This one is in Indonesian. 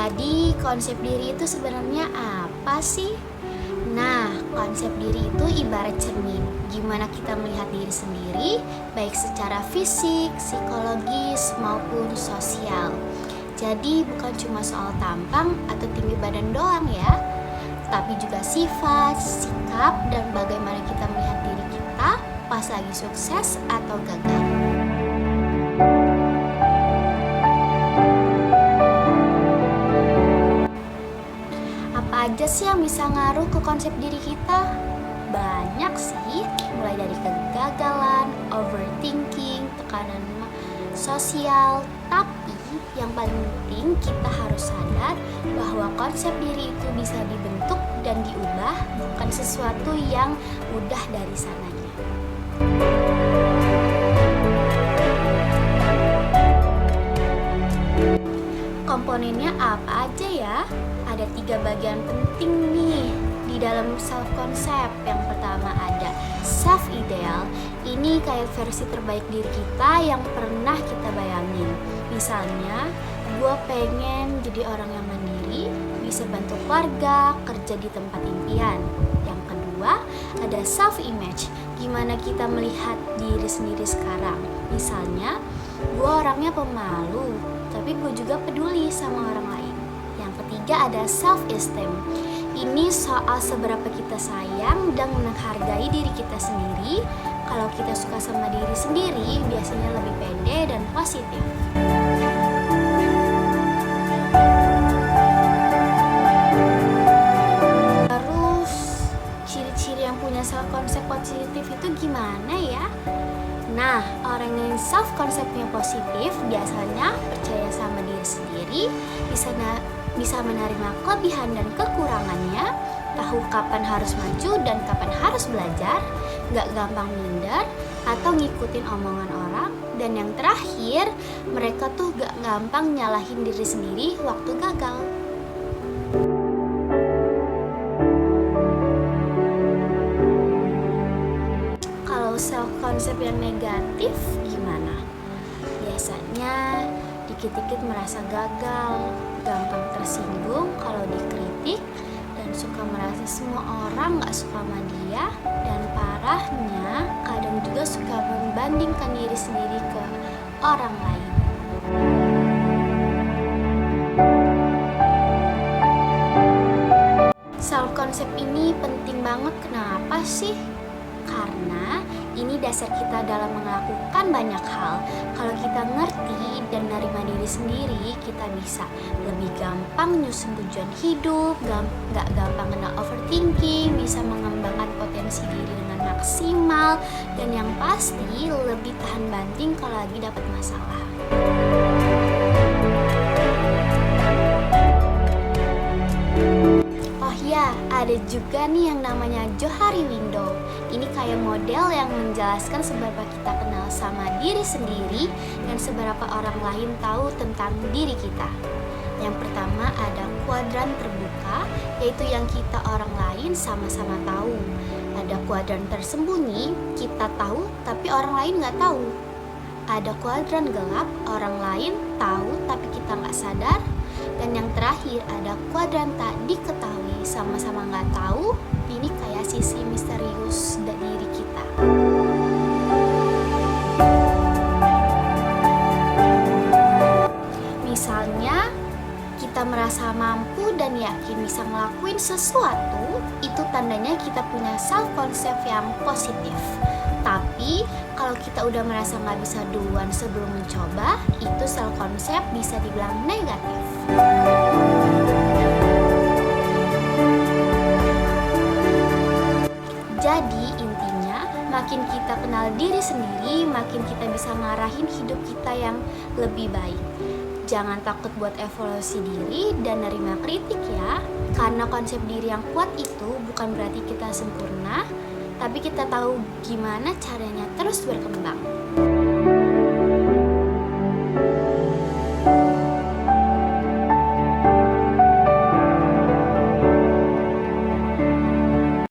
Jadi konsep diri itu sebenarnya apa sih? Nah, konsep diri itu ibarat cermin. Gimana kita melihat diri sendiri, baik secara fisik, psikologis, maupun sosial. Jadi bukan cuma soal tampang atau tinggi badan doang ya, tapi juga sifat, sikap, dan bagaimana kita melihat diri kita pas lagi sukses atau gagal. Apa aja sih yang bisa ngaruh ke konsep diri kita? Banyak sih, mulai dari kegagalan, overthinking, tekanan sosial. Tapi yang paling penting kita harus sadar bahwa konsep diri itu bisa dibentuk dan diubah, bukan sesuatu yang mudah dari sananya. Komponennya apa aja ya? Ada 3 bagian penting nih di dalam self concept. Yang pertama ada self ideal. Ini kayak versi terbaik diri kita yang pernah kita bayangin. Misalnya, gue pengen jadi orang yang mandiri, bisa bantu keluarga, kerja di tempat impian. Yang kedua, ada self image. Gimana kita melihat diri sendiri sekarang. Misalnya, gue orangnya pemalu, tapi gue juga peduli sama orang lain. Yang ketiga ada self-esteem. Ini soal seberapa kita sayang dan menghargai diri kita sendiri. Kalau kita suka sama diri sendiri, biasanya lebih pede dan positif. Terus, ciri-ciri yang punya self-concept positif itu gimana ya? Nah, orang yang self-konsepnya positif biasanya percaya sama diri sendiri, bisa menerima kelebihan dan kekurangannya, tahu kapan harus maju dan kapan harus belajar, gak gampang minder atau ngikutin omongan orang, dan yang terakhir, mereka tuh gak gampang nyalahin diri sendiri waktu gagal. Self-konsep yang negatif gimana? Biasanya dikit-dikit merasa gagal, gampang tersinggung kalau dikritik, dan suka merasa semua orang gak suka sama dia, dan parahnya kadang juga suka membandingkan diri sendiri ke orang lain. Self-konsep ini penting banget, kenapa sih? Karena ini dasar kita dalam melakukan banyak hal. Kalau kita ngerti dan nerima diri sendiri, kita bisa lebih gampang nyusun tujuan hidup, gak gampang kena overthinking, bisa mengembangkan potensi diri dengan maksimal, dan yang pasti lebih tahan banting kalau lagi dapat masalah. Ya, ada juga nih yang namanya Johari Window. Ini kayak model yang menjelaskan seberapa kita kenal sama diri sendiri dan seberapa orang lain tahu tentang diri kita. Yang pertama ada kuadran terbuka, yaitu yang kita orang lain sama-sama tahu. Ada kuadran tersembunyi, kita tahu tapi orang lain nggak tahu. Ada kuadran gelap, orang lain tahu tapi kita nggak sadar. Dan yang terakhir ada kuadran tak diketahui, sama-sama nggak tahu. Ini kayak sisi misterius dari diri kita. Misalnya kita merasa mampu dan yakin bisa ngelakuin sesuatu, itu tandanya kita punya self concept yang positif. Tapi kalau kita udah merasa nggak bisa duluan sebelum mencoba, itu self concept bisa dibilang negatif. Jadi intinya, makin kita kenal diri sendiri, makin kita bisa ngarahin hidup kita yang lebih baik. Jangan takut buat evaluasi diri dan nerima kritik ya. Karena konsep diri yang kuat itu bukan berarti kita sempurna, tapi kita tahu gimana caranya terus berkembang.